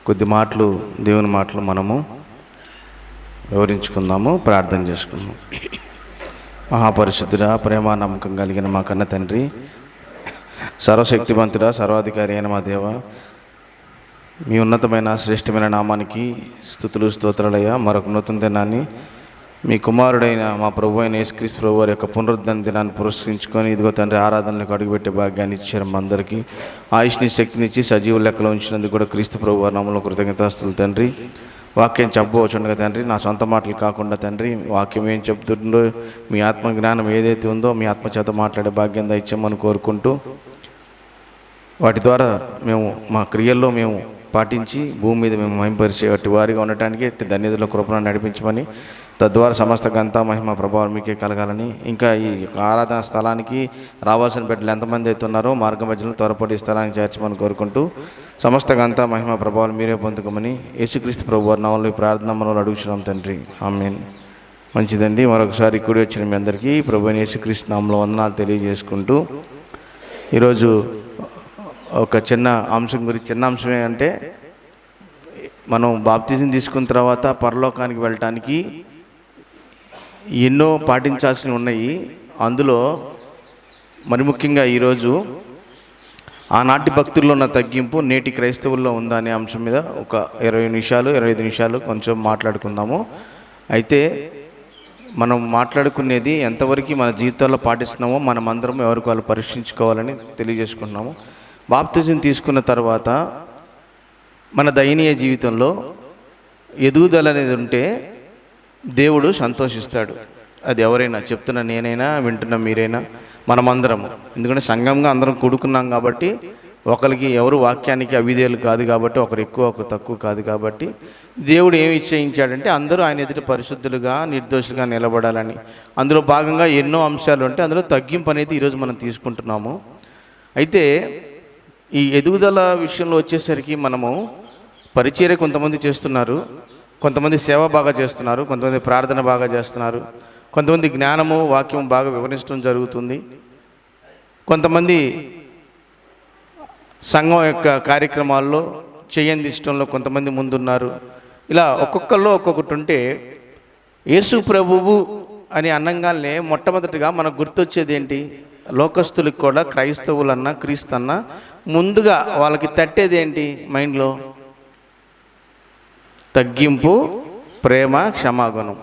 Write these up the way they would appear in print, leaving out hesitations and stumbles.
కొద్ది మాటలు దేవుని మాటలు మనము వివరించుకుందాము, ప్రార్థన చేసుకుందాం. మహాపరిశుద్ధుడా, ప్రేమ నమ్మకం కలిగిన మా కన్న తండ్రి, సర్వశక్తివంతుడా, సర్వాధికారి అయిన మా దేవ, మీ ఉన్నతమైన శ్రేష్టమైన నామానికి స్తుతులు స్తోత్రాలయ్యా. మరొక నూతన దినాన్ని మీ కుమారుడైన మా ప్రభు అయిన యేసుక్రీస్తు ప్రభు వారి యొక్క పునరుద్ధరణ దినాన్ని పురస్కరించుకొని ఇదిగో తండ్రి ఆరాధనలకు అడుగుపెట్టే భాగ్యాన్ని ఇచ్చారు. మా అందరికీ ఆయుష్ని శక్తినిచ్చి సజీవ లెక్కలో ఉంచినందుకు కూడా క్రీస్తు ప్రభు వారి నామములో కృతజ్ఞతాస్తుతులు తండ్రి. వాక్యం చెప్పవచ్చుండగా తండ్రి, నా సొంత మాటలు కాకుండా తండ్రి, వాక్యం ఏం చెప్తుందో మీ ఆత్మ జ్ఞానం ఏదైతే ఉందో మీ ఆత్మ చేత మాట్లాడే భాగ్యం దయచేయమని కోరుకుంటూ, వాటి ద్వారా మేము మా క్రియల్లో మేము పాటించి భూమి మీద మేము మహింపరిచే వాటి వారిగా ఉండటానికి ధన్యతల కృపను నడిపించమని, తద్వారా సమస్త ఘనత మహిమ ప్రభావం మీకే కలగాలని, ఇంకా ఈ ఆరాధన స్థలానికి రావాల్సిన బిడ్డలు ఎంతమంది అయితే ఉన్నారో మార్గ మధ్యలో త్వరపడి స్థలానికి చేర్చమని కోరుకుంటూ, సమస్త ఘనత మహిమ ప్రభావం మీరే పొందుకోమని యేసుక్రీస్తు ప్రభు వారి నామములో ఈ ప్రార్థన మనలో అడుగుచున్నాం తండ్రి, ఆమేన్. మంచిదండి. మరొకసారి కూడి వచ్చిన మీ అందరికీ ప్రభు అయిన యేసుక్రీస్తు నామములో వందనాలు తెలియజేసుకుంటూ, ఈరోజు ఒక చిన్న అంశమే అంటే, మనం బాప్తిజం తీసుకున్న తర్వాత పరలోకానికి వెళ్ళటానికి ఎన్నో పాటించాల్సినవి ఉన్నాయి. అందులో మరి ముఖ్యంగా ఈరోజు ఆనాటి భక్తుల్లో ఉన్న తగ్గింపు నేటి క్రైస్తవుల్లో ఉందా అనే అంశం మీద ఒక 25 నిమిషాలు కొంచెం మాట్లాడుకుందాము. అయితే మనం మాట్లాడుకునేది ఎంతవరకు మన జీవితాల్లో పాటిస్తున్నామో మనం అందరం ఎవరికి వాళ్ళు పరీక్షించుకోవాలని తెలియజేసుకుంటున్నాము. బాప్తిజం తీసుకున్న తర్వాత మన దయనీయ జీవితంలో ఎదుగుదల అనేది ఉంటే దేవుడు సంతోషిస్తాడు. అది ఎవరైనా చెప్తున్నా, నేనైనా వింటున్నా మీరైనా, మనమందరము. ఎందుకంటే సంఘంగా అందరం కూడుకున్నాం కాబట్టి ఒకరికి ఎవరు వాక్యానికి అవిధేయులు కాదు కాబట్టి, ఒకరు ఎక్కువ ఒకరు తక్కువ కాదు కాబట్టి, దేవుడు ఏమి నిశ్చయించాడంటే అందరూ ఆయన ఎదుట పరిశుద్ధులుగా నిర్దోషులుగా నిలబడాలని. అందులో భాగంగా ఎన్నో అంశాలు ఉంటాయి. అందులో తగ్గింపు అనేది ఈరోజు మనం తీసుకుంటున్నాము. అయితే ఈ ఎదుగుదల విషయంలో వచ్చేసరికి మనము పరిచర్య కొంతమంది చేస్తున్నారు, కొంతమంది సేవ బాగా చేస్తున్నారు, కొంతమంది ప్రార్థన బాగా చేస్తున్నారు, కొంతమంది జ్ఞానము వాక్యం బాగా వివరించడం జరుగుతుంది, కొంతమంది సంఘం యొక్క కార్యక్రమాల్లో చేయందించడంలో కొంతమంది ముందున్నారు. ఇలా ఒక్కొక్కరిలో ఒక్కొక్కటి ఉంటే, యేసు ప్రభువు అని అన్నంగానే మొట్టమొదటిగా మనకు గుర్తొచ్చేది ఏంటి? లోకస్తులకు కూడా క్రైస్తవులన్నా క్రీస్తన్నా ముందుగా వాళ్ళకి తట్టేది ఏంటి మైండ్లో? తగ్గింపు, ప్రేమ, క్షమాగుణం.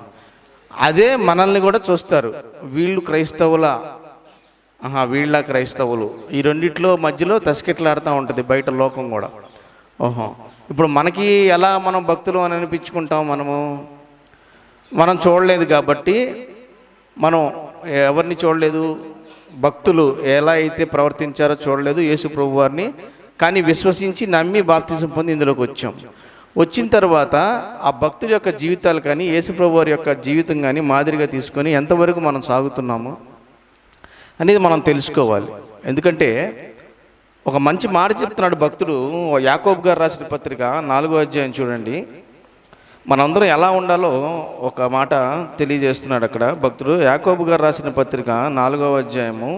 అదే మనల్ని కూడా చూస్తారు, వీళ్ళు క్రైస్తవుల, వీళ్ళ క్రైస్తవులు. ఈ రెండిట్లో మధ్యలో తస్కెట్లాడుతూ ఉంటుంది బయట లోకం కూడా. ఇప్పుడు మనకి ఎలా మనం భక్తులు అని అనిపించుకుంటాం? మనం చూడలేదు కాబట్టి, మనం ఎవరిని చూడలేదు, భక్తులు ఎలా అయితే ప్రవర్తించారో చూడలేదు యేసు ప్రభు వారిని, కానీ విశ్వసించి నమ్మి బాప్తిజం పొంది ఇందులోకి వచ్చాం. వచ్చిన తర్వాత ఆ భక్తుల యొక్క జీవితాలు కానీ యేసు ప్రభు వారి యొక్క జీవితం కానీ మాదిరిగా తీసుకొని ఎంతవరకు మనం సాగుతున్నాము అనేది మనం తెలుసుకోవాలి. ఎందుకంటే ఒక మంచి మాట చెప్తున్నాడు భక్తుడు. యాకోబు గారు రాసిన పత్రిక 4వ అధ్యాయం చూడండి. మనందరం ఎలా ఉండాలో ఒక మాట తెలియజేస్తున్నాడు అక్కడ భక్తుడు. యాకోబు గారు రాసిన పత్రిక 4వ అధ్యాయము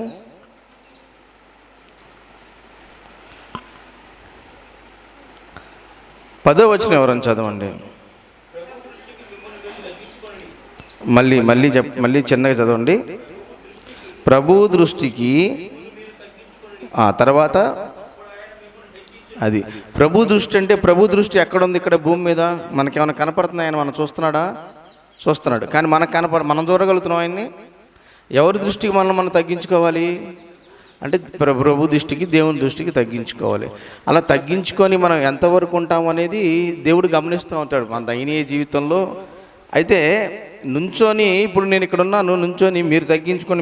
10వ వచనం ఎవరైనా చదవండి. మళ్ళీ చిన్నగా చదవండి. ప్రభు దృష్టికి తర్వాత అది ప్రభు దృష్టి అంటే, ప్రభు దృష్టి ఎక్కడుంది? ఇక్కడ భూమి మీద. మనకేమైనా కనపడుతున్నాయని మనం చూస్తున్నాడు, కానీ మనకు మనం చూడగలుగుతున్నాం ఆయన్ని. ఎవరి దృష్టికి మనం తగ్గించుకోవాలి అంటే ప్రభు దృష్టికి, దేవుని దృష్టికి తగ్గించుకోవాలి. అలా తగ్గించుకొని మనం ఎంతవరకు ఉంటాం అనేది దేవుడు గమనిస్తూ ఉంటాడు మన దైనీయ జీవితంలో. అయితే నుంచొని, ఇప్పుడు నేను ఇక్కడ ఉన్నాను, నుంచొని మీరు తగ్గించుకోండి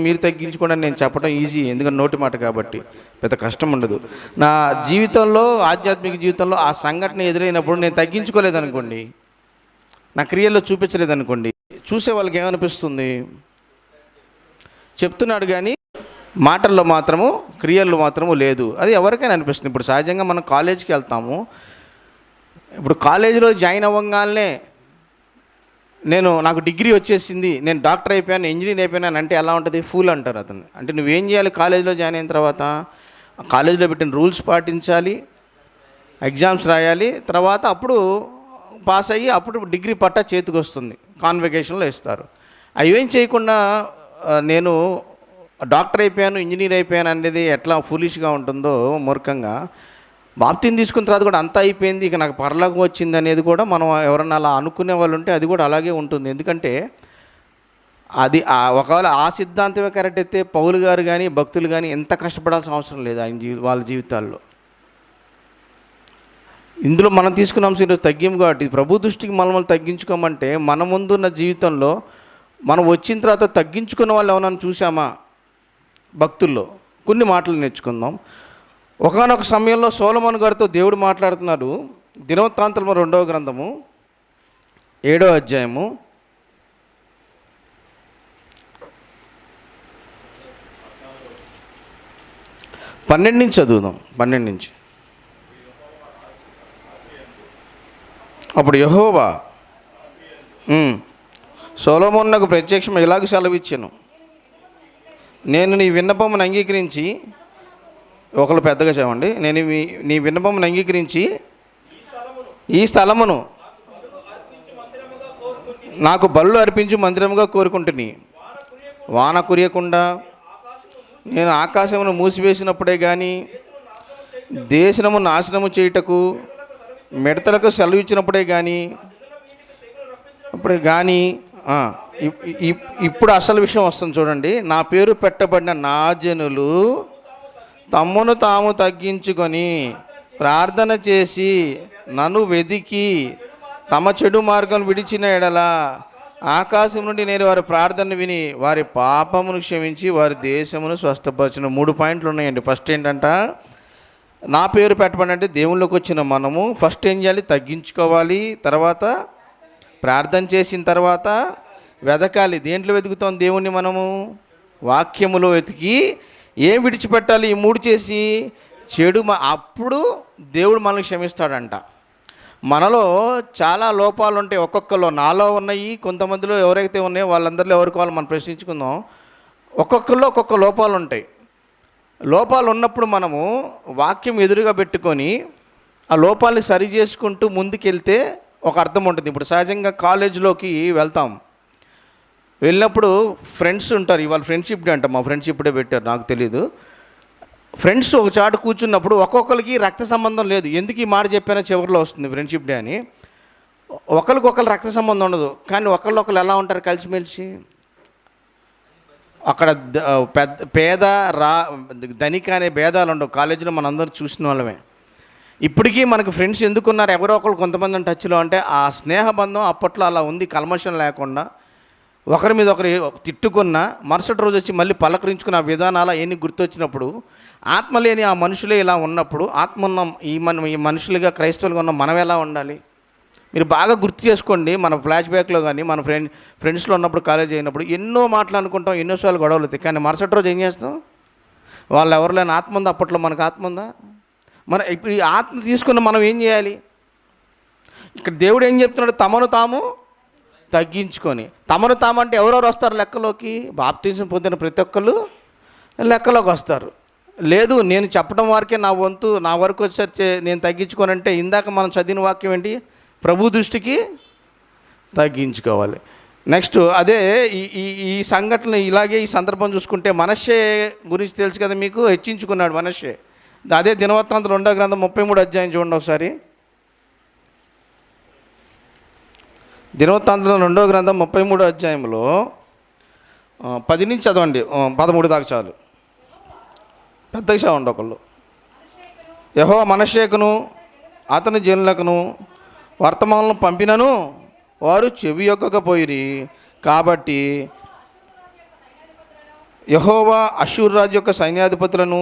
అని నేను చెప్పడం ఈజీ, ఎందుకంటే నోటి మాట కాబట్టి పెద్ద కష్టం ఉండదు. నా జీవితంలో, ఆధ్యాత్మిక జీవితంలో ఆ సంఘటన ఎదురైనప్పుడు నేను తగ్గించుకోలేదనుకోండి, నా క్రియల్లో చూపించలేదనుకోండి, చూసే వాళ్ళకి ఏమనిపిస్తుంది? చెప్తున్నాడు కానీ మాటల్లో మాత్రము, క్రియల్లో మాత్రము లేదు. అది ఎవరికైనా అనిపిస్తుంది. ఇప్పుడు సహజంగా మనం కాలేజీకి వెళ్తాము. ఇప్పుడు కాలేజీలో జాయిన్ అవ్వగానే నాకు డిగ్రీ వచ్చేసింది, నేను డాక్టర్ అయిపోయాను, ఇంజనీర్ అయిపోయాను అంటే ఎలా ఉంటుంది? ఫూల్ అంటారు అతను. అంటే నువ్వేం చేయాలి? కాలేజీలో జాయిన్ అయిన తర్వాత కాలేజీలో పెట్టిన రూల్స్ పాటించాలి, ఎగ్జామ్స్ రాయాలి, తర్వాత అప్పుడు పాస్ అయ్యి అప్పుడు డిగ్రీ పట్టా చేతికి వస్తుంది, కాన్వకేషన్లో ఇస్తారు. అవేం చేయకుండా నేను డాక్టర్ అయిపోయాను, ఇంజనీర్ అయిపోయాను అనేది ఎట్లా ఫులిష్గా ఉంటుందో, మూర్ఖంగా బాప్తిని తీసుకున్న తర్వాత కూడా అంతా అయిపోయింది, ఇక నాకు పరలోకం వచ్చింది అనేది కూడా మనం ఎవరన్నా అలా అనుకునే వాళ్ళు ఉంటే అది కూడా అలాగే ఉంటుంది. ఎందుకంటే అది ఒకవేళ ఆ సిద్ధాంతమే కరెక్ట్ అయితే పౌలు గారు కానీ భక్తులు కానీ ఎంత కష్టపడాల్సిన అవసరం లేదు వాళ్ళ జీవితాల్లో. ఇందులో మనం తీసుకున్న అంశం ఈరోజు తగ్గింపు కాబట్టి ప్రభు దృష్టికి మనం తగ్గించుకోమంటే మన ముందున్న జీవితంలో మనం వచ్చిన తర్వాత తగ్గించుకున్న వాళ్ళు ఎవరన్నా చూసామా? భక్తుల్లో కొన్ని మాటలు నేర్చుకుందాం. ఒకానొక సమయంలో సొలొమోను గారితో దేవుడు మాట్లాడుతున్నాడు. దినవృత్తాంతము 2వ గ్రంథము 7వ అధ్యాయము 12 నుంచి చదువుదాం. 12 నుంచి. అప్పుడు యెహోవా సొలొమోనునకు ప్రత్యక్షం ఇలాగ సెలవిచ్చాను, నేను నీ విన్నపమును అంగీకరించి, ఒకళ్ళు పెద్దగా చెప్పండి, నేను నీ విన్నపమును అంగీకరించి ఈ స్థలమును నాకు బలులు అర్పించి మందిరముగా కోరుకుంటుని, వాన కురియకుండా నేను ఆకాశమును మూసివేసినప్పుడే కానీ, దేశము నాశనము చేయుటకు మిడతలకు సెలవు ఇచ్చినప్పుడే కానీ, ఇప్పుడు అసలు విషయం వస్తుంది చూడండి. నా పేరు పెట్టబడిన నా జనులు తమ్మును తాము తగ్గించుకొని ప్రార్థన చేసి నన్ను వెదికి తమ చెడు మార్గం విడిచిన ఎడల ఆకాశం నుండి నేను వారి ప్రార్థన విని వారి పాపమును క్షమించి వారి దేశమును స్వస్థపరచును. 3 పాయింట్లు ఉన్నాయండి. ఫస్ట్ ఏంటంట, నా పేరు పెట్టబడి అంటే దేవుళ్ళకి వచ్చిన మనము ఫస్ట్ ఏం చేయాలి? తగ్గించుకోవాలి. తర్వాత ప్రార్థన చేసిన తర్వాత వెదకాలి. దేంట్లో వెతుకుతాం దేవుణ్ణి? మనము వాక్యములో వెతికి ఏం విడిచిపెట్టాలి? ఈ 3 చేసి చెడు అప్పుడు దేవుడు మనల్ని క్షమిస్తాడంట. మనలో చాలా లోపాలు ఉంటాయి. ఒక్కొక్కలో నాలో ఉన్నాయి, కొంతమందిలో ఎవరైతే ఉన్నాయో వాళ్ళందరిలో ఎవరికి వాళ్ళు మనం ప్రశ్నించుకుందాం. ఒక్కొక్కరిలో ఒక్కొక్క లోపాలు ఉంటాయి. లోపాలు ఉన్నప్పుడు మనము వాక్యం ఎదురుగా పెట్టుకొని ఆ లోపాలని సరి చేసుకుంటూ ముందుకెళ్తే ఒక అర్థం ఉంటుంది. ఇప్పుడు సహజంగా కాలేజీలోకి వెళ్తాం, వెళ్ళినప్పుడు ఫ్రెండ్స్ ఉంటారు. ఇవాళ ఫ్రెండ్షిప్ డే అంట, మా ఫ్రెండ్షిప్ డే పెట్టారు, నాకు తెలీదు. ఫ్రెండ్స్ ఒక చాటు కూర్చున్నప్పుడు ఒక్కొక్కరికి రక్త సంబంధం లేదు. ఎందుకు ఈ మాట చెప్పానో చివరిలో వస్తుంది ఫ్రెండ్షిప్ డే అని. ఒకరికొకరు రక్త సంబంధం ఉండదు, కానీ ఒకళ్ళు ఎలా ఉంటారు కలిసిమెలిసి. అక్కడ పేద ధనిక అనే భేదాలు ఉండవు. కాలేజీలో మనందరూ చూసిన వాళ్ళమే. ఇప్పటికీ మనకు ఫ్రెండ్స్ ఎందుకున్నారు? ఎవరో ఒకరు కొంతమంది టచ్లో. అంటే ఆ స్నేహబంధం అప్పట్లో అలా ఉంది, కల్మషం లేకుండా. ఒకరి మీద ఒకరు తిట్టుకున్న మరుసటి రోజు వచ్చి మళ్ళీ పలకరించుకున్న ఆ విధానాలు ఎన్ని గుర్తొచ్చినప్పుడు, ఆత్మ లేని ఆ మనుషులే ఇలా ఉన్నప్పుడు, ఆత్మ ఉన్న ఈ మనుషులుగా క్రైస్తవులుగా ఉన్న మనం ఎలా ఉండాలి? మీరు బాగా గుర్తు చేసుకోండి. మన ఫ్లాష్ బ్యాక్లో కానీ మన ఫ్రెండ్స్లో ఉన్నప్పుడు, కాలేజ్ అయినప్పుడు ఎన్నో మాటలు అనుకుంటాం, ఎన్నోసార్లు గొడవలు అవుతాయి. కానీ మరుసటి రోజు ఏం చేస్తాం? వాళ్ళు ఎవరు లేని ఆత్మ ఉందా? అప్పట్లో మనకు ఆత్మ ఉందా? ఇప్పుడు ఈ ఆత్మ తీసుకున్న మనం ఏం చేయాలి? ఇక్కడ దేవుడు ఏం చెప్తున్నాడు? తమను తాము తగ్గించుకొని. తమను తాము అంటే ఎవరెవరు వస్తారు లెక్కలోకి? బాప్తిజం పొందిన ప్రతి ఒక్కరు లెక్కలోకి వస్తారు. లేదు నేను చెప్పడం వరకే నా వంతు, నా వరకు వచ్చి నేను తగ్గించుకోనంటే, ఇందాక మనం చదివిన వాక్యం ఏంటి? ప్రభు దృష్టికి తగ్గించుకోవాలి. నెక్స్ట్ అదే ఈ సంఘటన ఇలాగే ఈ సందర్భం చూసుకుంటే మనష్షే గురించి తెలుసు కదా మీకు. హెచ్చించుకున్నాడు మనష్షే. అదే దినవృత్తాంతం 2వ గ్రంథం 33 అధ్యాయం చూడండి ఒకసారి. దినవృత్తాంతం 2వ గ్రంథం 33 అధ్యాయంలో 10 నుంచి చదవండి, 13 దాకా చాలు. పెద్దగా చదవండి ఒకళ్ళు. యెహోవా మనష్షేకును అతని జనులకును వర్తమానం పంపినను వారు చెవి యొక్కకపోయిరి. కాబట్టి యెహోవా అష్షూరు రాజు యొక్క సైన్యాధిపతులను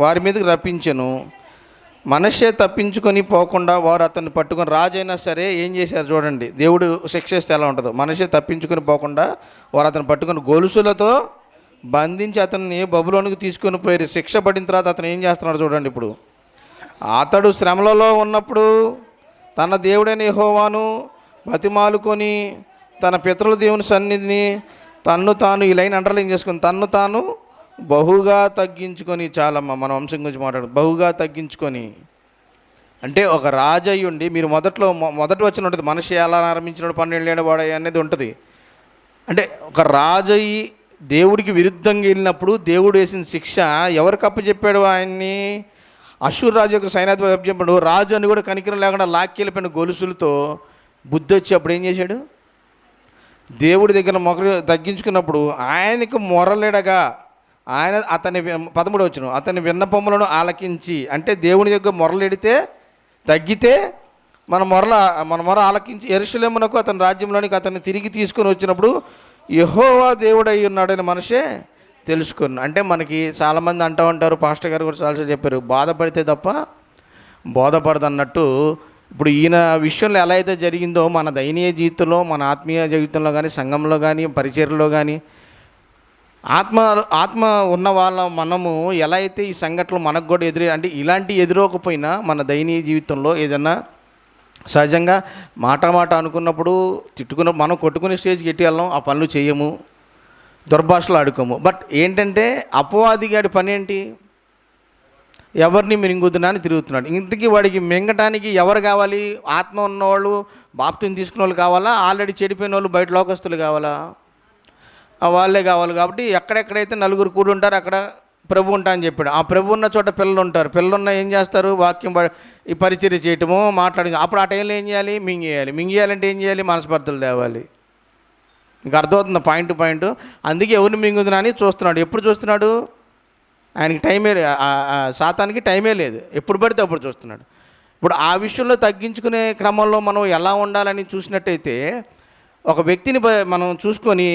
వారి మీదకి రప్పించెను. మనష్షే తప్పించుకొని పోకుండా వారు అతన్ని పట్టుకొని, రాజైనా సరే ఏం చేశారు చూడండి, దేవుడు శిక్షిస్తే ఎలా ఉంటుందో. మనష్షే తప్పించుకొని పోకుండా వారు అతను పట్టుకొని గొలుసులతో బంధించి అతన్ని బబులోనికి తీసుకొని పోయారు. శిక్ష పడిన తర్వాత అతను ఏం చేస్తున్నాడు చూడండి. ఇప్పుడు అతడు శ్రమలలో ఉన్నప్పుడు తన దేవుడైన యెహోవాను బతిమాలుకొని తన పితరుల దేవుని సన్నిధిని తన్ను తాను, ఈ లైన్ అండర్లైన్ చేసుకొని, తన్ను తాను బహుగా తగ్గించుకొని. చాలమ్మా, మన వంశం గురించి మాట్లాడు. బహుగా తగ్గించుకొని అంటే ఒక రాజు అయ్యి ఉండి మీరు మొదటి వచ్చిన ఉంటుంది, మనిషి ఎలా ఆరంభించినాడు 12 ఏళ్ళ వాడు అనేది ఉంటుంది. అంటే ఒక రాజు అయ్యి దేవుడికి విరుద్ధంగా వెళ్ళినప్పుడు దేవుడు వేసిన శిక్ష ఎవరికి అప్పచెప్పాడు? ఆయన్ని అశ్షూరు రాజు యొక్క సైన్యాధిపతి అప్పచెప్పాడు. రాజు అని కూడా కనికరం లేకుండా లాక్కెళ్ళిపోయిన గొలుసులతో బుద్ధి వచ్చి అప్పుడు ఏం చేశాడు? దేవుడి దగ్గర తగ్గించుకున్నప్పుడు ఆయనకు మొరలేడగా అతని 13 వచ్చును, అతని విన్నపములను ఆలకించి, అంటే దేవుని దగ్గర మొరలెడితే తగ్గితే మన మొర ఆలకించి యెరూషలేమునకు అతని రాజ్యంలోనికి అతన్ని తిరిగి తీసుకొని వచ్చినప్పుడు యెహోవా దేవుడై ఉన్నాడని మనిషే తెలుసుకుని. అంటే మనకి చాలామంది అంటూ ఉంటారు, పాస్టర్ గారు కూడా చాలాసార్లు చెప్పారు, బాధపడితే తప్ప బోధపడదు అన్నట్టు. ఇప్పుడు ఈయన విషయంలో ఎలా అయితే జరిగిందో మన దైనీయ జీవితంలో, మన ఆత్మీయ జీవితంలో కానీ, సంఘంలో కానీ, పరిచర్యలో కానీ, ఆత్మ ఉన్న మనము ఎలా అయితే ఈ సంఘటనలు మనకు కూడా అంటే ఇలాంటి ఎదురోకపోయినా మన దైనీయ జీవితంలో ఏదన్నా సహజంగా మాట అనుకున్నప్పుడు మనం కొట్టుకునే స్టేజ్కి ఎట్టి వెళ్ళాం, ఆ పనులు చేయము, దుర్భాషలు ఆడుకోము. బట్ ఏంటంటే అపవాదిగాడి పని ఏంటి? ఎవరిని మింగుతున్నా అని తిరుగుతున్నాడు. ఇంతకీ వాడికి మింగటానికి ఎవరు కావాలి? ఆత్మ ఉన్నవాళ్ళు, బాప్తిని తీసుకున్న వాళ్ళు కావాలా? ఆల్రెడీ చెడిపోయిన వాళ్ళు, బయట లోకస్తులు కావాలా? వాళ్ళే కావాలి. కాబట్టి ఎక్కడెక్కడైతే నలుగురు కూడి ఉంటారు అక్కడ ప్రభు ఉంటా అని చెప్పాడు. ఆ ప్రభు ఉన్న చోట పిల్లలు ఉంటారు. పిల్లలున్న ఏం చేస్తారు? వాక్యం ఈ పరిచర్య చేయటము, మాట్లాడి. అప్పుడు ఆ టైంలో ఏం చేయాలి? మింగేయాలంటే ఏం చేయాలి? మనస్పర్ధలు తేవాలి. ఇంకా అర్థమవుతుంది పాయింట్ టు పాయింట్. అందుకే ఎవరిని మింగుతున్నా అని చూస్తున్నాడు. ఎప్పుడు చూస్తున్నాడు? ఆయనకి టైమే, సాతానికి టైమే లేదు, ఎప్పుడు పడితే అప్పుడు చూస్తున్నాడు. ఇప్పుడు ఆ విషయంలో తగ్గించుకునే క్రమంలో మనం ఎలా ఉండాలని చూసినట్టయితే, ఒక వ్యక్తిని మనం చూసుకొని,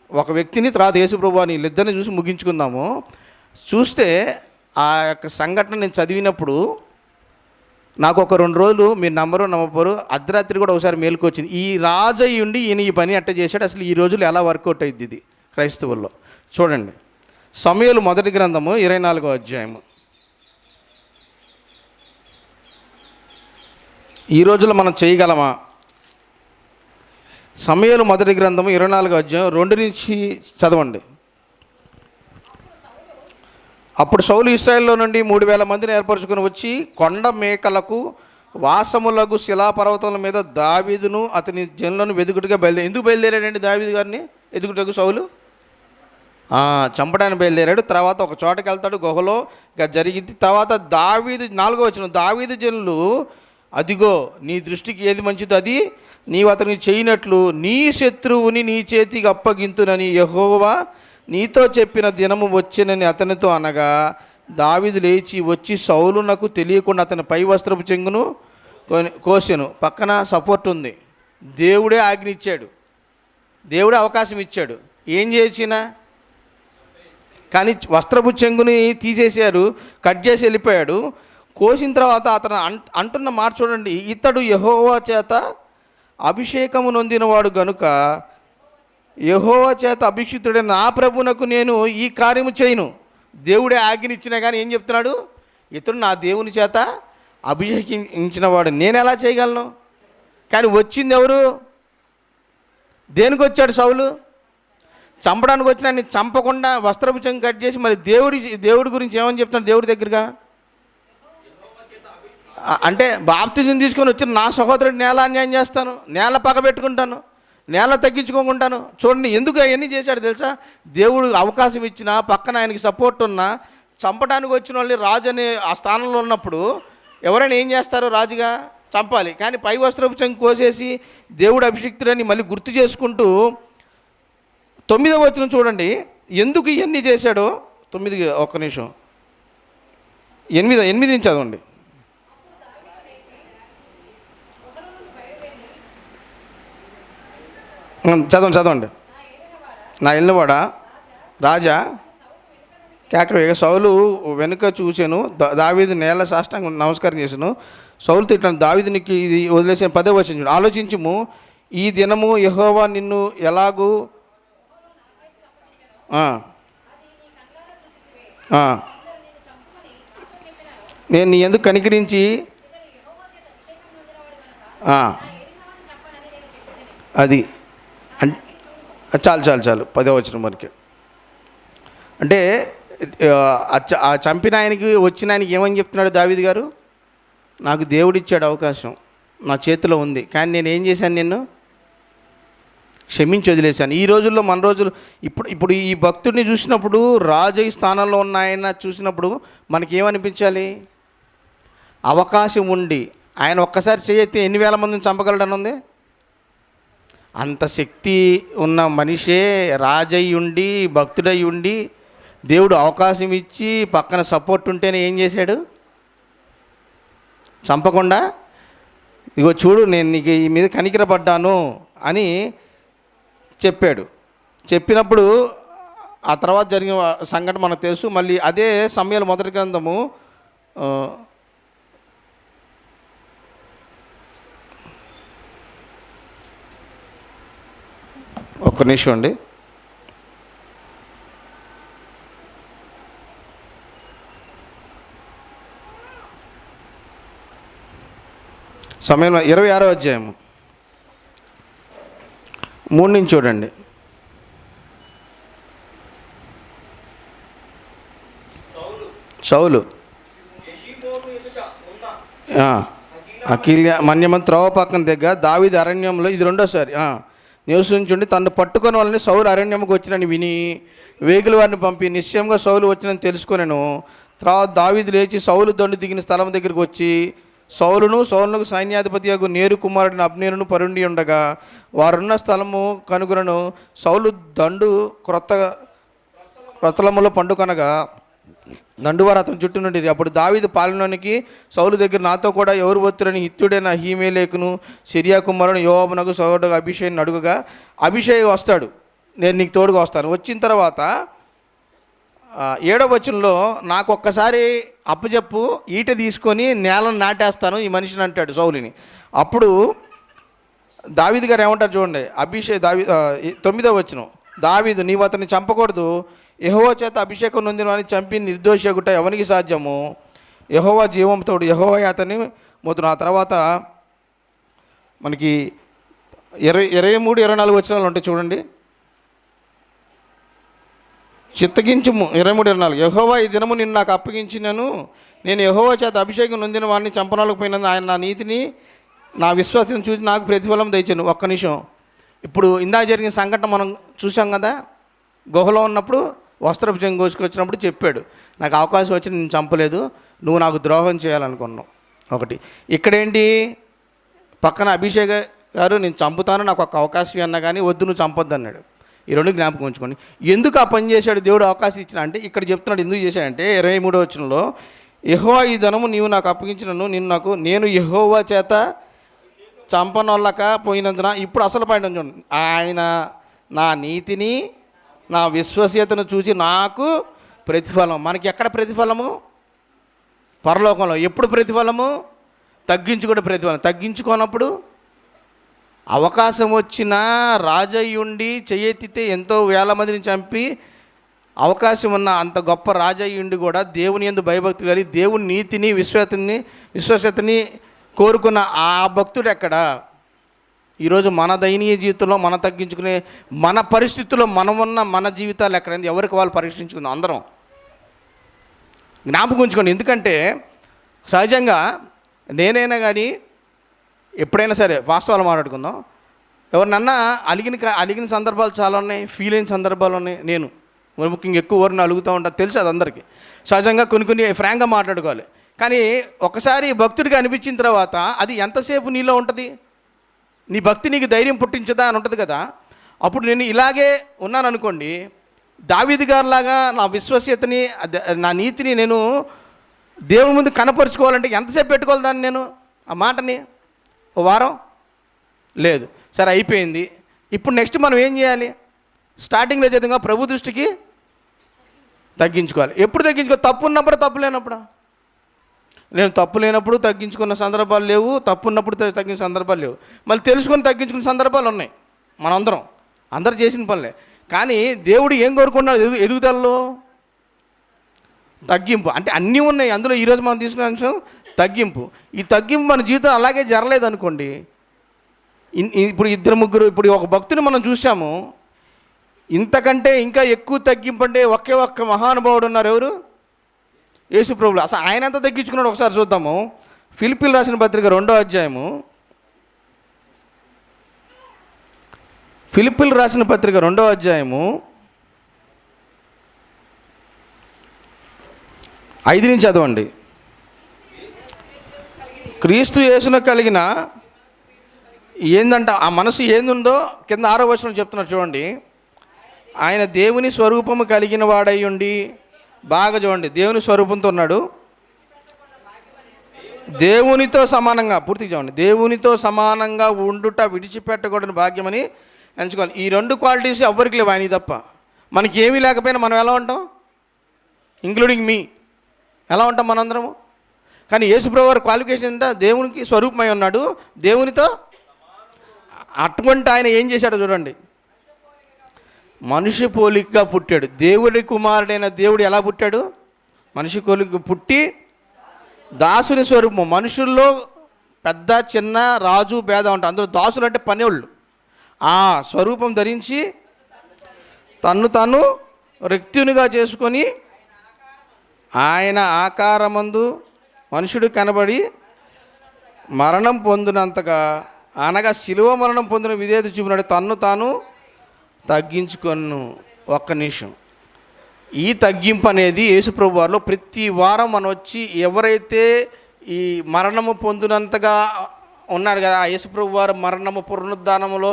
ఒక వ్యక్తిని తర్వాత యేసుప్రభు అని వీళ్ళిద్దరిని చూసి ముగించుకుందాము. చూస్తే ఆ యొక్క సంఘటన నేను చదివినప్పుడు నాకు ఒక 2 రోజులు, మీరు నమ్మపోరు, అర్ధరాత్రి కూడా ఒకసారి మేలుకు వచ్చింది. ఈ రాజు అయ్యి ఉండి ఈయన ఈ పని అట్ట చేశాడు. అసలు ఈ రోజులు ఎలా వర్కౌట్ అయ్యింది ఇది క్రైస్తవుల్లో? చూడండి, సమూయేలు మొదటి గ్రంథము 24వ అధ్యాయము. ఈ రోజుల్లో మనం చేయగలమా? సమూయేలు మొదటి గ్రంథము 24వ అధ్యాయం 2 నుంచి చదవండి. అప్పుడు సౌలు ఇశ్రాయేల్లో నుండి 3000 మందిని ఏర్పరచుకొని వచ్చి కొండ మేకలకు వాసములకు శిలాపర్వతముల మీద దావీదును అతని జనులను వెదుకుటుగా ఎందుకు బయలుదేరాడండి దావీదు గారిని ఎదుగుటకు? సౌలు చంపడానికి బయలుదేరాడు. తర్వాత ఒక చోటకి వెళ్తాడు, గుహలో జరిగింది. తర్వాత దావీదు 4వ వచనం, దావీదు జనులు, అదిగో నీ దృష్టికి ఏది మంచిదో అది నీవు అతనికి చేయనట్లు నీ శత్రువుని నీ చేతికి అప్పగింతునని యెహోవా నీతో చెప్పిన దినము వచ్చినని అతనితో అనగా, దావీదు లేచి వచ్చి సౌలునకు తెలియకుండా అతని పై వస్త్రపు చెంగును కోసెను. పక్కన సపోర్ట్ ఉంది. దేవుడే ఆజ్ఞ ఇచ్చాడు, దేవుడే అవకాశం ఇచ్చాడు. ఏం చేసినా కానీ వస్త్రపు చెంగుని తీసేశారు, కట్ చేసి వెళ్ళిపోయాడు. కోసిన తర్వాత అతను అంటున్న మాట చూడండి, ఇతడు యెహోవా చేత అభిషేకము నొందినవాడు గనుక యెహోవా చేత అభిషిక్తుడైన నా ప్రభునకు నేను ఈ కార్యము చేయను. దేవుడే ఆజ్ఞనిచ్చినా కానీ ఏం చెప్తున్నాడు? ఇతడు నా దేవుని చేత అభిషేకించినవాడు, నేను ఎలా చేయగలను? కానీ వచ్చింది ఎవరు? దేనికి వచ్చాడు సౌలు? చంపడానికి వచ్చిన ఆయన చంపకుండా వస్త్రపు చెంగు కట్ చేసి మరి దేవుడి గురించి ఏమని చెప్తున్నాడు దేవుడి దగ్గరగా? అంటే బాప్తిజం తీసుకొని వచ్చిన నా సహోదరుడు నేల అన్యాయం చేస్తాను, నేల పగబెట్టుకుంటాను, నేల తగ్గించుకోకుంటాను. చూడండి ఎందుకు అవన్నీ చేశాడు తెలుసా? దేవుడు అవకాశం ఇచ్చినా, పక్కన ఆయనకి సపోర్ట్ ఉన్నా, చంపడానికి వచ్చిన వాళ్ళని రాజు అనే ఆ స్థానంలో ఉన్నప్పుడు ఎవరైనా ఏం చేస్తారో రాజుగా చంపాలి. కానీ పై వస్త్రపు చెంగు కోసేసి దేవుడు అభిషిక్తుడని మళ్ళీ గుర్తు చేసుకుంటూ 9వ వచనం చూడండి ఎందుకు ఇవన్నీ చేశాడో. 9 ఒక్క నిమిషం, 8 నుంచి చదవండి. చదవండి. నా ఎల్లువాడా రాజా కేకవేగ సౌలు వెనుక చూశాను, దావీదు నేల సాష్టాంగం నమస్కారం చేశాను. సౌలుతో ఇట్లా దావీదునికి ఇది వదిలేసిన 10వ వచనం, ఆలోచించుము ఈ దినము యెహోవా నిన్ను ఎలాగూ నేను నీ ఎందుకు కనికరించి అది చాలు 10వ వచనం మనకి. అంటే ఆ చంపిన ఆయనకి వచ్చిన ఆయనకి ఏమని చెప్తున్నాడు దావీదు గారు? నాకు దేవుడిచ్చాడు అవకాశం, నా చేతిలో ఉంది, కానీ నేను ఏం చేశాను? నిన్ను క్షమించి వదిలేశాను. ఈ రోజుల్లో మన రోజులు ఇప్పుడు ఈ భక్తుడిని చూసినప్పుడు, రాజు స్థానంలో ఉన్న ఆయన చూసినప్పుడు మనకేమనిపించాలి? అవకాశం ఉండి ఆయన ఒక్కసారి చేయెత్తి ఎన్ని వేల మందిని చంపగలడని ఉంది. అంత శక్తి ఉన్న మనిషే రాజయ్యి ఉండి, భక్తుడై ఉండి, దేవుడు అవకాశం ఇచ్చి పక్కన సపోర్ట్ ఉంటేనే ఏం చేశాడు? చంపకుండా, ఇగో చూడు నేను నీకు ఈ మీద కనికరపడ్డాను అని చెప్పాడు. చెప్పినప్పుడు ఆ తర్వాత జరిగిన సంఘటన మనకు తెలుసు. మళ్ళీ అదే సమయాలు మొదటి గ్రంథము ఒక్క నిమిషం అండి. సమయం 26వ అధ్యాయము 3 నుంచి చూడండి. సౌలు అకీల్య మన్యమని త్రోవ పక్కన దగ్గర దావీదు అరణ్యంలో, ఇది రెండోసారి నివసించుండి తను పట్టుకొని వాళ్ళని సౌలు అరణ్యంకి వచ్చినని విని వేగుల వారిని పంపి నిశ్చయంగా సౌలు వచ్చినని తెలుసుకొనెను. తర్వాత దావీదు లేచి సౌలు దండు దిగిన స్థలం దగ్గరికి వచ్చి సౌలునకు సైన్యాధిపతి యొక్క నేరు కుమారుడిని అబ్నేరును పరుండి ఉండగా వారున్న స్థలము కనుగొనను. సౌలు దండు క్రొత్తలములో పండుకొనగా దండువారు అతని చుట్టూ నుండి. అప్పుడు దావీదు పాలెంలోనికి సౌలు దగ్గర నాతో కూడా ఎవరు వత్తురని హిత్తుడైన అహీమెలెకును సిరియా కుమారుడు యోవాబునకు సోదరుడు అభిషేక్ని అడుగుగా, అభిషేక్ వస్తాడు, నేను నీకు తోడుగా వస్తాను. వచ్చిన తర్వాత 7వ వచనంలో నాకు ఒక్కసారి అప్పచెప్పు, ఈట తీసుకొని నేలను నాటేస్తాను ఈ మనిషిని అంటాడు సౌలుని. అప్పుడు దావీదు గారు ఏమంటారు చూడండి. 9వ వచనం, దావీదు నీవు అతన్ని చంపకూడదు, యెహోవా చేత అభిషేకం నొందిన వాడిని చంపి నిర్దోషగుట ఎవనికి సాధ్యము? యెహోవా జీవంతోడు, యెహోవా అతన్ని మొదలు. ఆ తర్వాత మనకి 23, 24 వచనాలు ఉంటాయి చూడండి. చిత్తగించుము 23, 24. యెహోవా ఈ దినము నిన్ను నాకు అప్పగించినను, నేను యెహోవా చేత అభిషేకం నొందిన వాడిని చంపనాలకు పోయినందుకు ఆయన నా నీతిని నా విశ్వాసం చూసి నాకు ప్రతిఫలం తెచ్చాను. ఒక్క నిమిషం. ఇప్పుడు ఇందాక జరిగిన సంఘటన మనం చూసాం కదా. గుహలో ఉన్నప్పుడు వస్త్రభుజం కోసుకొచ్చినప్పుడు చెప్పాడు, నాకు అవకాశం వచ్చి నేను చంపలేదు, నువ్వు నాకు ద్రోహం చేయాలనుకున్నావు. ఒకటి. ఇక్కడేంటి, పక్కన అభిషేక్ గారు నేను చంపుతాను, నాకు ఒక అవకాశం అన్నా కానీ వద్దు నువ్వు చంపొద్దు అన్నాడు. ఈ రెండు జ్ఞాపకం ఉంచుకోండి. ఎందుకు ఆ పని చేశాడు దేవుడు అవకాశం ఇచ్చిన అంటే, ఇక్కడ చెప్తున్నాడు ఎందుకు చేశాడంటే 23వ వచనంలో, యెహోవా ఈ ధనము నీవు నాకు అప్పగించినను నేను యెహోవా చేత చంపనొల్లక పోయినందున. ఇప్పుడు అసలు పాయింట్ చూడండి. ఆయన నా నీతిని నా విశ్వసనీయతను చూసి నాకు ప్రతిఫలం. మనకి ఎక్కడ ప్రతిఫలము? పరలోకంలో. ఎప్పుడు ప్రతిఫలము? తగ్గించుకుంటే ప్రతిఫలం. తగ్గించుకోనప్పుడు అవకాశం వచ్చినా రాజయ్యుండి చెయ్యెత్తితే ఎంతో వేల మందిని చంపి అవకాశం ఉన్న అంత గొప్ప రాజయ్యుండి కూడా దేవుని యందు భయభక్తి కలిగి దేవుని నీతిని విశ్వసతని కోరుకున్న ఆ భక్తుడు ఎక్కడ? ఈరోజు మన దయనీయ జీవితంలో మనం తగ్గించుకునే మన పరిస్థితుల్లో మనమున్న మన జీవితాలు ఎక్కడైంది ఎవరికి వాళ్ళు పరీక్షించుకుందాం అందరం. జ్ఞాపకం ఉంచుకోండి. ఎందుకంటే సహజంగా నేనైనా కానీ ఎప్పుడైనా సరే వాస్తవాలు మాట్లాడుకుందాం, ఎవరినన్నా అలిగిన సందర్భాలు చాలా ఉన్నాయి, ఫీల్ అయిన సందర్భాలు ఉన్నాయి. నేను ముఖ్యంగా ఎక్కువ ఎవరిని అలుగుతూ ఉంటాను, తెలుసు అది అందరికీ. సహజంగా కొన్ని ఫ్రాంక్గా మాట్లాడుకోవాలి. కానీ ఒకసారి భక్తుడిగా అనిపించిన తర్వాత అది ఎంతసేపు నీలో ఉంటుంది? నీ భక్తి నీకు ధైర్యం పుట్టించదా అని ఉంటుంది కదా. అప్పుడు నేను ఇలాగే ఉన్నాను అనుకోండి, దావీదు గారిలాగా నా విశ్వసనీయతని నా నీతిని నేను దేవుని ముందు కనపరుచుకోవాలంటే ఎంతసేపు పెట్టుకోవాలి దాన్ని? నేను ఆ మాటని ఓ వారం లేదు, సరే అయిపోయింది. ఇప్పుడు నెక్స్ట్ మనం ఏం చేయాలి? స్టార్టింగ్లో చేద్దాం, ప్రభు దృష్టికి తగ్గించుకోవాలి. ఎప్పుడు తగ్గించుకోవాలి? తప్పు ఉన్నప్పుడు, తప్పు లేనప్పుడు. నేను తప్పు లేనప్పుడు తగ్గించుకున్న సందర్భాలు లేవు, తప్పు ఉన్నప్పుడు తగ్గిన సందర్భాలు లేవు. మళ్ళీ తెలుసుకొని తగ్గించుకున్న సందర్భాలు ఉన్నాయి. అందరూ చేసిన పనులే. కానీ దేవుడు ఏం కోరుకున్నాడు? ఎదుగుదలలో తగ్గింపు. అంటే అన్నీ ఉన్నాయి అందులో. ఈరోజు మనం తీసుకునే అంశం తగ్గింపు. ఈ తగ్గింపు మన జీవితం అలాగే జరలేదు అనుకోండి. ఇప్పుడు 2, 3 ఇప్పుడు ఒక భక్తుని మనం చూసాము, ఇంతకంటే ఇంకా ఎక్కువ తగ్గింపు అంటే ఒక్క మహానుభావుడు ఉన్నారు. ఎవరు? యేసు ప్రభువు. అసలు ఆయన ఎంత తగ్గించుకున్నాడు ఒకసారి చూద్దాము. ఫిలిప్పీయులకు రాసిన పత్రిక 2వ అధ్యాయము, ఫిలిప్పీయులకు రాసిన పత్రిక 2వ అధ్యాయము 5 నుంచి చదవండి. క్రీస్తు యేసున కలిగిన ఏందంట ఆ మనసు ఏందుందో కింద 6వ వచనంలో చెప్తున్నారు చూడండి. ఆయన దేవుని స్వరూపము కలిగిన వాడై ఉండి, బాగా చూడండి, దేవుని స్వరూపంతో ఉన్నాడు, దేవునితో సమానంగా, పూర్తిగా చూడండి, దేవునితో సమానంగా ఉండుట విడిచిపెట్టకూడని భాగ్యమని ఎంచుకోవాలి. ఈ 2 క్వాలిటీస్ ఎవ్వరికి లేవు ఆయన తప్ప. మనకి ఏమీ లేకపోయినా మనం ఎలా ఉంటాం? ఇంక్లూడింగ్ మీ ఎలా ఉంటాం మనందరము? కానీ యేసుప్రభువు వారి క్వాలిఫికేషన్ ఏంటంటే దేవునికి స్వరూపమై ఉన్నాడు, దేవునితో. అటువంటి ఆయన ఏం చేశాడో చూడండి, మనిషి పోలికగా పుట్టాడు. దేవుడి కుమారుడైన దేవుడు ఎలా పుట్టాడు? మనిషి పోలిక పుట్టి దాసుని స్వరూపం. మనుషుల్లో పెద్ద చిన్న రాజు భేదం ఉంటుంది, అందులో దాసులు అంటే పనివాళ్ళు. ఆ స్వరూపం ధరించి తన్ను తాను రిక్తునిగా చేసుకొని ఆయన ఆకారమందు మనుషుడు కనబడి మరణం పొందినంతగా, అనగా శిలువ మరణం పొందిన విధేయత చూపినాడు, తన్ను తాను తగ్గించుకొను. ఒక్క నిమిషం. ఈ తగ్గింపు అనేది యేసుప్రభు వారిలో ప్రతి వారం మనం వచ్చి ఎవరైతే ఈ మరణము పొందినంతగా ఉన్నారు కదా, ఆ యేసుప్రభు వారు మరణము పునరుద్ధానములో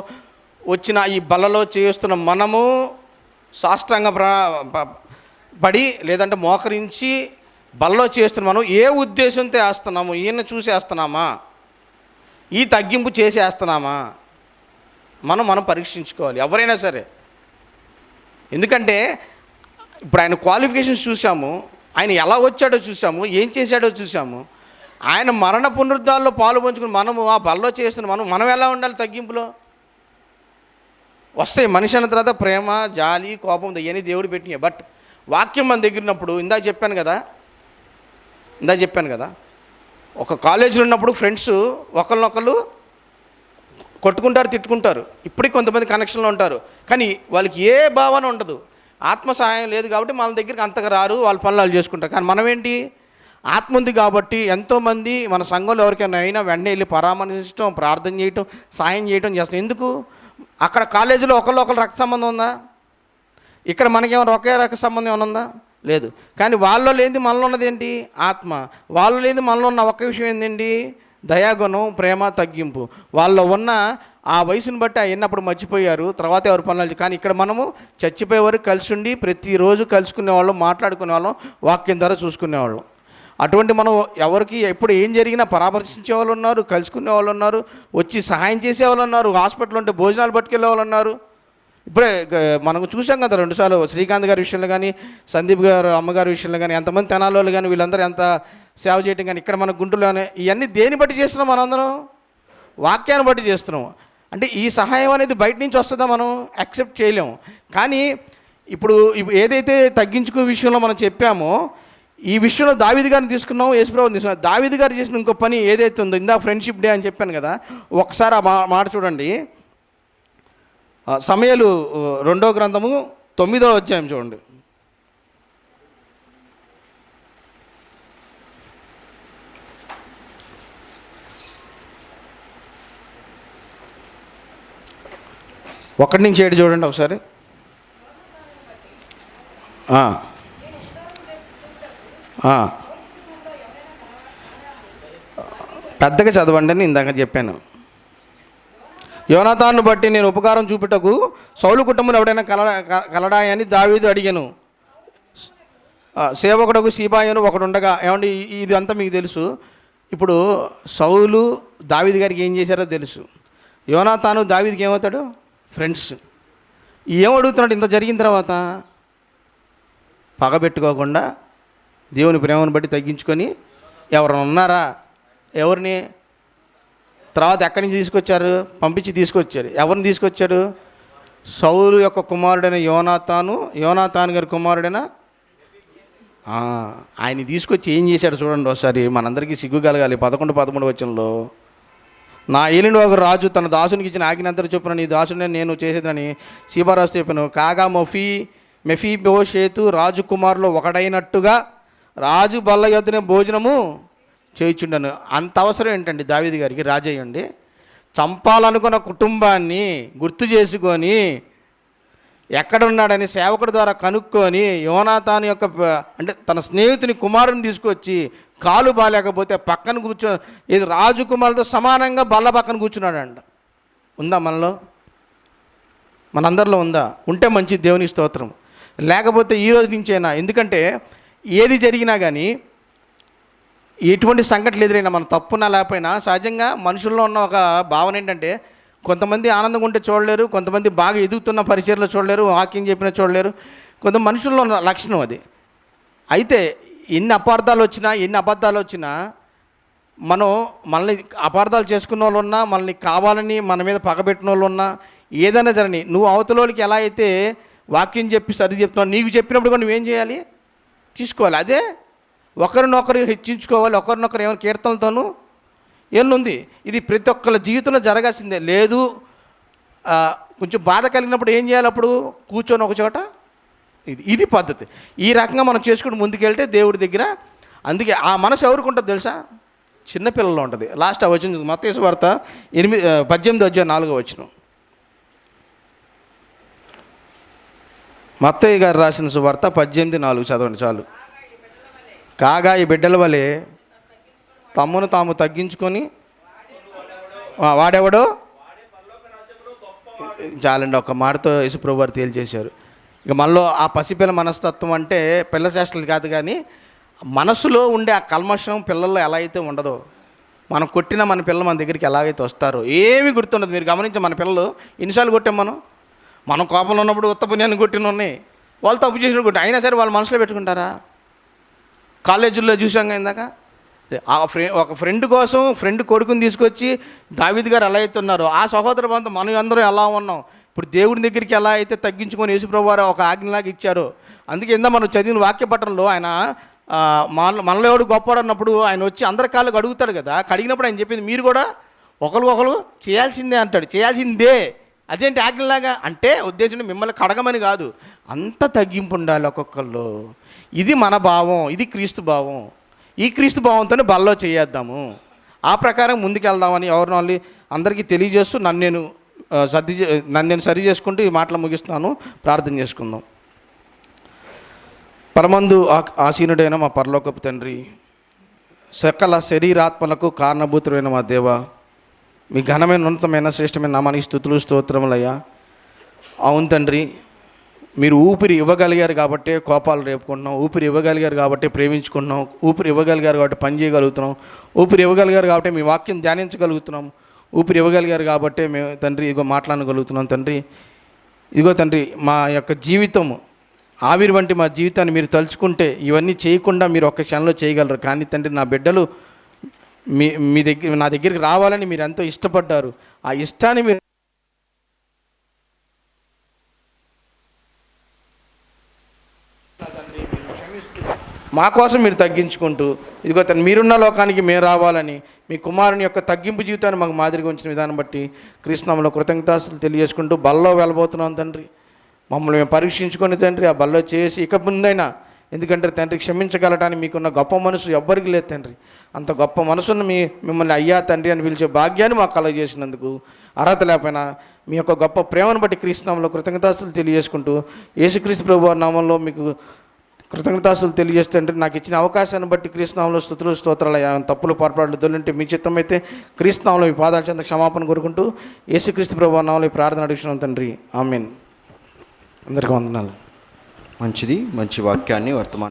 వచ్చిన ఈ బలలో చేస్తున్న మనము సాష్టాంగ పడి లేదంటే మోకరించి బలలో చేస్తున్న మనం ఏ ఉద్దేశంతో వేస్తున్నాము? ఈయన చూసి వేస్తున్నామా? ఈ తగ్గింపు చేసి వేస్తున్నామా? మనం పరీక్షించుకోవాలి ఎవరైనా సరే. ఎందుకంటే ఇప్పుడు ఆయన క్వాలిఫికేషన్స్ చూసాము, ఆయన ఎలా వచ్చాడో చూసాము, ఏం చేశాడో చూసాము. ఆయన మరణ పునరుద్ధాల్లో పాలు పంచుకుని మనము ఆ బలలో చేస్తున్న మనం ఎలా ఉండాలి? తగ్గింపులో వస్తాయి. మనిషి అన్న తర్వాత ప్రేమ, జాలి, కోపం ఇవన్నీ దేవుడు పెట్టినాయి. బట్ వాక్యం మన దగ్గర ఉన్నప్పుడు ఇందాక చెప్పాను కదా, ఒక కాలేజీలో ఉన్నప్పుడు ఫ్రెండ్స్ ఒకరినొకరు కొట్టుకుంటారు, తిట్టుకుంటారు. ఇప్పటికి కొంతమంది కనెక్షన్లో ఉంటారు, కానీ వాళ్ళకి ఏ భావన ఉండదు. ఆత్మ సహాయం లేదు కాబట్టి మన దగ్గరికి అంతగా రారు, వాళ్ళ పనులు వాళ్ళు చేసుకుంటారు. కానీ మనం ఏంటి? ఆత్మ ఉంది కాబట్టి ఎంతోమంది మన సంఘంలో ఎవరికైనా అయినా వెంటనే వెళ్ళి పరామర్శించడం, ప్రార్థన చేయటం, సాయం చేయటం చేస్తాం. ఎందుకు? అక్కడ కాలేజీలో ఒకళ్ళు రక్త సంబంధం ఉందా? ఇక్కడ మనకేమైనా ఒకే రక్త సంబంధం ఏమైనా ఉందా? లేదు. కానీ వాళ్ళలో లేనిది మనలో ఉన్నది ఏంటి? ఆత్మ. వాళ్ళలో లేనిది మనలో ఉన్న ఒక్క విషయం ఏంటండి? దయాగుణం, ప్రేమ, తగ్గింపు. వాళ్ళలో ఉన్న ఆ వయసుని బట్టి ఎన్నప్పుడు మర్చిపోయారు, తర్వాత ఎవరి పనులు. కానీ ఇక్కడ మనము చచ్చిపోయే వరకు కలిసి ఉండి ప్రతిరోజు కలుసుకునేవాళ్ళం, మాట్లాడుకునేవాళ్ళం, వాక్యం ద్వారా చూసుకునేవాళ్ళం. అటువంటి మనం ఎవరికి ఎప్పుడు ఏం జరిగినా పరామర్శించే వాళ్ళు ఉన్నారు, కలుసుకునే వాళ్ళు ఉన్నారు, వచ్చి సహాయం చేసేవాళ్ళు ఉన్నారు, హాస్పిటల్ ఉంటే భోజనాలు పట్టుకెళ్ళే వాళ్ళు ఉన్నారు. ఇప్పుడే మనం చూసాం కదా 2 సార్లు శ్రీకాంత్ గారి విషయంలో కానీ, సందీప్ గారు అమ్మగారి విషయంలో కానీ, ఎంతమంది తెనాలోళ్ళు కానీ వీళ్ళందరూ ఎంత సేవ చేయటం. కానీ ఇక్కడ మన గుంటూరులోనే ఇవన్నీ దేని బట్టి చేస్తున్నాం? మనందరం వాక్యాన్ని బట్టి చేస్తున్నాం. అంటే ఈ సహాయం అనేది బయట నుంచి వస్తుందా? మనం యాక్సెప్ట్ చేయలేము. కానీ ఇప్పుడు ఏదైతే తగ్గించుకునే విషయంలో మనం చెప్పామో, ఈ విషయంలో దావీదు గారిని తీసుకున్నాం, యేసుప్రభుని తీసుకున్నాం. దావీదు గారు చేసిన ఇంకో పని ఏదైతే ఉందో, ఇందా ఫ్రెండ్షిప్ డే అని చెప్పాను కదా, ఒకసారి ఆ మాట చూడండి. సమయలు 2వ గ్రంథము 9వ అధ్యాయం చూడండి. ఒకటి నుంచి 7 చూడండి ఒకసారి. పెద్దగా చదవండి అని ఇందాక చెప్పాను. యోనాతాను బట్టి నేను ఉపకారం చూపుటకు సౌలు కుటుంబంలో ఎవడైనా కలడాయని దావీదు అడిగాను. సేవకుడకు సీబాయను ఒకడు ఉండగా. ఏమండి, ఇది అంతా మీకు తెలుసు. ఇప్పుడు సౌలు దావీదు గారికి ఏం చేశారో తెలుసు. యోనాతాను దావీదుకి ఏమవుతాడు? ఫ్రెండ్స్. ఏమడుగుతున్నాడు ఇంత జరిగిన తర్వాత? పగబెట్టుకోకుండా దేవుని ప్రేమను బట్టి తగ్గించుకొని, ఎవరైనా ఉన్నారా? ఎవరిని తర్వాత ఎక్కడి నుంచి తీసుకొచ్చారు? పంపించి తీసుకొచ్చారు. ఎవరిని తీసుకొచ్చాడు? సౌలు యొక్క కుమారుడైన యోనాతాను గారి కుమారుడైన ఆయన తీసుకొచ్చి ఏం చేశాడు చూడండి ఒకసారి. మనందరికీ సిగ్గు కలగాలి. 11-13 వచనంలో, నా ఏలిన ఒక రాజు తన దాసునికి ఇచ్చిన ఆజ్ఞంతరం చొప్పున నీ దాసుని నేను చేసేదని సీబారాజు చెప్పాను. కాగా మెఫీబోషేతు రాజు కుమారులో ఒకడైనట్టుగా రాజు బల్ల యొద్దనే భోజనము చేయుచుండను. అంత అవసరం ఏంటండి దావీదు గారికి? రాజయ్యండి చంపాలనుకున్న కుటుంబాన్ని గుర్తు చేసుకొని ఎక్కడున్నాడని సేవకుడి ద్వారా కనుక్కొని యోనాతాను యొక్క అంటే తన స్నేహితుని కుమారుని తీసుకొచ్చి కాలు బాలేకపోతే పక్కన ఇది రాజకుమారులతో సమానంగా బల్ల పక్కన కూర్చున్నాడంట. ఉందా మనలో? మనందరిలో ఉందా? ఉంటే మంచి, దేవుని స్తోత్రం. లేకపోతే ఈ రోజు నుంచైనా, ఎందుకంటే ఏది జరిగినా కానీ ఎటువంటి సంఘటనలు ఎదురైనా మన తప్పున్నా లేకపోయినా సహజంగా మనుషుల్లో ఉన్న ఒక భావన ఏంటంటే కొంతమంది ఆనందంగా ఉంటే చూడలేరు, కొంతమంది బాగా ఎదుగుతున్న పరిచయలో చూడలేరు, వాక్యం చెప్పినా చూడలేరు. కొంత మనుషుల్లో ఉన్న లక్షణం అది. అయితే ఎన్ని అపార్థాలు వచ్చినా, ఎన్ని అబద్ధాలు వచ్చినా, మనల్ని అపార్థాలు చేసుకున్న వాళ్ళు ఉన్నా, మనల్ని కావాలని మన మీద పగబెట్టిన వాళ్ళు ఉన్నా, ఏదైనా జరని నువ్వు అవతలోనికి ఎలా అయితే వాక్యం చెప్పి సరి చెప్తున్నావు, నీకు చెప్పినప్పుడు కూడా నువ్వేం చేయాలి? తీసుకోవాలి. అదే ఒకరినొకరు హెచ్చించుకోవాలి, ఒకరినొకరు ఏమైనా కీర్తనలతోనూ ఏముంది. ఇది ప్రతి ఒక్కరి జీవితంలో జరగాల్సిందే. లేదు కొంచెం బాధ కలిగినప్పుడు ఏం చేయాలి? అప్పుడు కూర్చొని ఒక చోట, ఇది పద్ధతి. ఈ రకంగా మనం చేసుకుని ముందుకెళ్తే దేవుడి దగ్గర. అందుకే ఆ మనసు ఎవరికి ఉంటుంది తెలుసా? చిన్నపిల్లల్లో ఉంటుంది. లాస్ట్ వచ్చిన మత్తయి సువార్త 18:4 మత్తయి గారు రాసిన సువార్త 18:4 చదవండి చాలు. కాగా ఈ బిడ్డల వలె తమ్మును తాము తగ్గించుకొని వాడెవడో చాలండి. ఒక మాటతో యేసుప్రభు వారు తేల్చేశారు. ఇక మనలో ఆ పసిపిల్ల మనస్తత్వం అంటే పిల్ల చేష్టలు కాదు, కానీ మనసులో ఉండే ఆ కల్మషం పిల్లల్లో ఎలా అయితే ఉండదో, మనం కొట్టిన మన పిల్లలు మన దగ్గరికి ఎలాగైతే వస్తారో ఏమీ గుర్తుండదు. మీరు గమనించి మన పిల్లలు ఎన్నిసార్లు కొట్టాం మనం కోపంలో ఉన్నప్పుడు ఉత్తపుణ్యాన్ని కొట్టిన ఉన్నాయి, వాళ్ళు తప్పు చేసిన కొట్టి, అయినా సరే వాళ్ళు మనసులో పెట్టుకుంటారా? కాలేజీల్లో చూసాం ఇందాక, ఒక ఫ్రెండ్ కోసం ఫ్రెండ్ కొడుకుని తీసుకొచ్చి దావీదు గారు ఎలా అయితే ఉన్నారో ఆ సహోదర బంధం మనం అందరం ఎలా ఉన్నాం. ఇప్పుడు దేవుడి దగ్గరికి ఎలా అయితే తగ్గించుకొని యేసుప్రభువు వారు ఒక ఆజ్ఞలాగా ఇచ్చారో, అందుకే మనం చదివిన వాక్య పట్టణంలో ఆయన మనలో ఎవడు గొప్పవాడు అన్నప్పుడు ఆయన వచ్చి అందరి కాళ్ళకు అడుగుతాడు కదా. కడిగినప్పుడు ఆయన చెప్పింది మీరు కూడా ఒకరు చేయాల్సిందే అంటాడు. చేయాల్సిందే. అదేంటి ఆజ్ఞలాగా అంటే ఉద్దేశం మిమ్మల్ని కడగమని కాదు, అంత తగ్గింపు ఉండాలి ఒక్కొక్కళ్ళు. ఇది మన భావం, ఇది క్రీస్తు భావం. ఈ క్రీస్తు భావంతోనే బల్లో చేయేద్దాము, ఆ ప్రకారం ముందుకెళ్దామని ఎవరిని అందరికీ తెలియజేస్తూ నన్ను నేను సరి చేసుకుంటూ ఈ మాటలు ముగిస్తున్నాను. ప్రార్థన చేసుకుందాం. పరమందు ఆసీనుడైన మా పరలోకపు తండ్రి, సకల శరీరాత్మలకు కారణభూతుడైన మా దేవ, మీ ఘనమైన ఉన్నతమైన శ్రేష్టమైన నామానికి స్తుతులు స్తోత్రములయ్యా. అవును తండ్రి, మీరు ఊపిరి ఇవ్వగలిగారు కాబట్టే కోపాలు రేపుకుంటున్నాం, ఊపిరి ఇవ్వగలిగారు కాబట్టి ప్రేమించుకుంటున్నాం, ఊపిరి ఇవ్వగలిగారు కాబట్టి పని చేయగలుగుతున్నాం, ఊపిరి ఇవ్వగలిగారు కాబట్టి మీ వాక్యం ధ్యానించగలుగుతున్నాం, ఊపిరి ఇవ్వగలిగారు కాబట్టి మేము తండ్రి ఇదిగో మాట్లాడగలుగుతున్నాం. తండ్రి ఇదిగో తండ్రి, మా యొక్క జీవితం ఆవిరి వంటి మా జీవితాన్ని మీరు తలుచుకుంటే ఇవన్నీ చేయకుండా మీరు ఒక్క క్షణంలో చేయగలరు. కానీ తండ్రి, నా బిడ్డలు నా దగ్గరికి రావాలని మీరు ఎంతో ఇష్టపడ్డారు. ఆ ఇష్టాన్ని మీరు మా కోసం మీరు తగ్గించుకుంటూ ఇదిగో తను మీరున్న లోకానికి మేము రావాలని మీ కుమారుని యొక్క తగ్గింపు జీవితాన్ని మాకు మాదిరిగా ఉంచిన విధానం బట్టి కృష్ణంలో కృతజ్ఞతాస్తులు తెలియజేసుకుంటూ బల్లో వెళ్ళబోతున్నాం తండ్రి. మమ్మల్ని మేము పరీక్షించుకొని తండ్రి ఆ బల్లో చేసి ఇక ముందైనా, ఎందుకంటే తండ్రి క్షమించగలటానికి మీకున్న గొప్ప మనసు ఎవ్వరికి లేదు తండ్రి. అంత గొప్ప మనసును మిమ్మల్ని అయ్యా తండ్రి అని పిలిచే భాగ్యాన్ని మాకు కలగజేసినందుకు, అర్హత లేకపోయినా మీ యొక్క గొప్ప ప్రేమను బట్టి కృష్ణంలో కృతజ్ఞతాస్తులు తెలియజేసుకుంటూ యేసుక్రీస్తు ప్రభువారి నామంలో మీకు కృతజ్ఞతాస్తులు తెలియజేస్తుంటే నాకు ఇచ్చిన అవకాశాన్ని బట్టి కృష్ణంలో స్తుతులు స్తోత్రాలు. తప్పులు పొరపాట్లు దొల్లింటే మీ చిత్తం అయితే కృష్ణంలో మీ పాదాల చెంత క్షమాపణ కోరుకుంటూ యేసుక్రీస్తు ప్రభువారి నామంలో ఈ ప్రార్థన అడుగుతున్నాం తండ్రి, ఆమేన్. అందరికీ వందనాలు. మంచిది, మంచి వాక్యాన్ని వర్తమానం